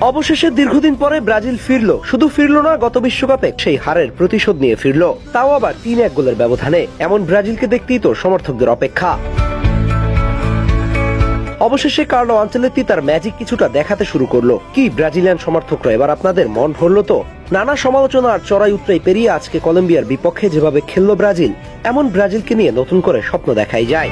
অবশেষে দীর্ঘদিন পরে ব্রাজিল ফিরল, শুধু ফিরল না, গত বিশ্বকাপে সেই হারের প্রতিশোধ নিয়ে ফিরল, তাও আবার ৩-১ গোলের ব্যবধানে। এমন ব্রাজিলকে দেখতেই তো সমর্থকদের অপেক্ষা। অবশেষে কার্লো আনচেলত্তি তার ম্যাজিক কিছুটা দেখাতে শুরু করলো। কি ব্রাজিলিয়ান সমর্থকরা, এবার আপনাদের মন ভরলো তো? নানা সমালোচনা আর চড়াই উতরাই পেরিয়ে আজকে কলম্বিয়ার বিপক্ষে যেভাবে খেললো ব্রাজিল, এমন ব্রাজিলকে নিয়ে নতুন করে স্বপ্ন দেখাই যায়।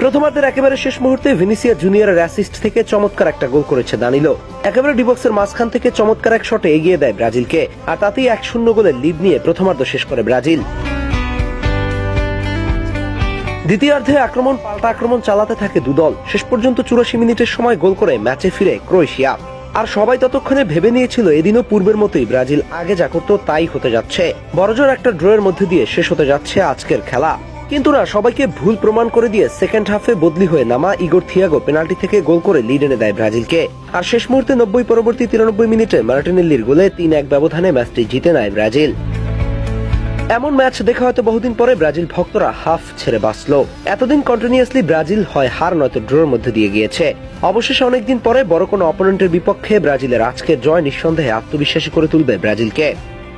প্রথমার্ধের একেবারে শেষ মুহূর্তে ভিনিসিয়াস জুনিয়রের অ্যাসিস্ট থেকে চমৎকার একটা গোল করেছে দানিলো। একেবারে ডিবক্সের মাঝখান থেকে চমৎকার এক শটে এগিয়ে দেয় ব্রাজিলকে, আর তাতেই ১-০ গোলের লিড নিয়ে প্রথমার্ধ শেষ করে ব্রাজিল। দ্বিতীয়ার্ধে আক্রমণ পাল্টা আক্রমণ চালাতে থাকে দুদল। শেষ পর্যন্ত ৮৪ মিনিটের সময় গোল করে ম্যাচে ফিরে ক্রোয়েশিয়া। আর সবাই ততক্ষণে ভেবে নিয়েছিল এদিনও পূর্বের মতোই ব্রাজিল আগে যা করতো তাই হতে যাচ্ছে, বড়জোর একটা ড্রয়ের মধ্যে দিয়ে শেষ হতে যাচ্ছে আজকের খেলা। কিন্তু না, সবাইকে ভুল প্রমাণ করে দিয়ে সেকেন্ড হাফে বদলি হয়ে নামা ইগোর থিয়াগো পেনাল্টি থেকে গোল করে লিড এনে দেয় ব্রাজিলকে। আর শেষ মুহূর্তে ৯০ পরবর্তী ৯৩ মিনিটে মার্টিনেল্লির গোলে ৩-১ ব্যবধানে ম্যাচটি জিতে নেয় ব্রাজিল। এমন ম্যাচ দেখা হয়তো বহুদিন পরে ব্রাজিল ভক্তরা হাফ ছেড়ে বাঁচল। এতদিন কন্টিনিউয়াসলি ব্রাজিল হয় হার নয়তো ড্রর মধ্যে দিয়ে গিয়েছে। অবশেষে অনেকদিন পরে বড় কোনো অপোনেন্টের বিপক্ষে ব্রাজিলের আজকের জয় নিঃসন্দেহে আত্মবিশ্বাসী করে তুলবে ব্রাজিলকে।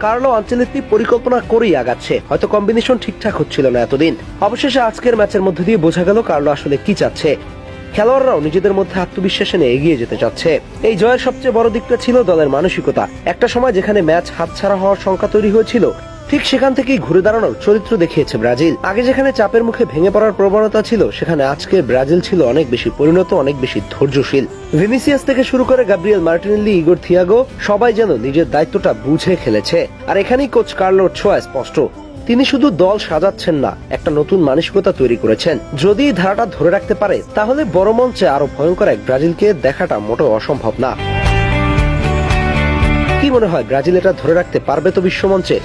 কার্লো আনচেলত্তি পরিকল্পনা করেই আগাচ্ছে, হয়তো কম্বিনেশন ঠিকঠাক হচ্ছিল না এতদিন। অবশেষে আজকের ম্যাচের মধ্যে দিয়ে বোঝা গেল কার্লো আসলে কি চাচ্ছে। খেলোয়াড়রাও নিজেদের মধ্যে আত্মবিশ্বাস এনে এগিয়ে যেতে চাচ্ছে। এই জয়ের সবচেয়ে বড় দিকটা ছিল দলের মানসিকতা। একটা সময় যেখানে ম্যাচ হাতছাড়া হওয়ার শঙ্কা তৈরি হয়েছিল, ঠিক সেখান থেকেই ঘুরে দাঁড়ানোর চরিত্র দেখিয়েছে ব্রাজিল। আগে যেখানে চাপের মুখে ভেঙে পড়ার প্রবণতা ছিল, সেখানে আজকে ব্রাজিল ছিল অনেক বেশি পরিণত, অনেক বেশি ধৈর্যশীল। ভিনিসিয়াস থেকে শুরু করে গাব্রিয়েল মার্টিনেল্লি, ইগোর থিয়াগো, সবাই যেন নিজের দায়িত্বটা বুঝে খেলেছে। আর এখানেই কোচ কার্লোর ছোঁয়া স্পষ্ট। তিনি শুধু দল সাজাচ্ছেন না, একটা নতুন মানসিকতা তৈরি করেছেন। যদি এই ধারাটা ধরে রাখতে পারে, তাহলে বড় মঞ্চে আরো ভয়ঙ্কর এক ব্রাজিলকে দেখাটা মোটেও অসম্ভব না। কি মনে হয়, ব্রাজিল এটা ধরে রাখতে পারবে তো বিশ্বমঞ্চে?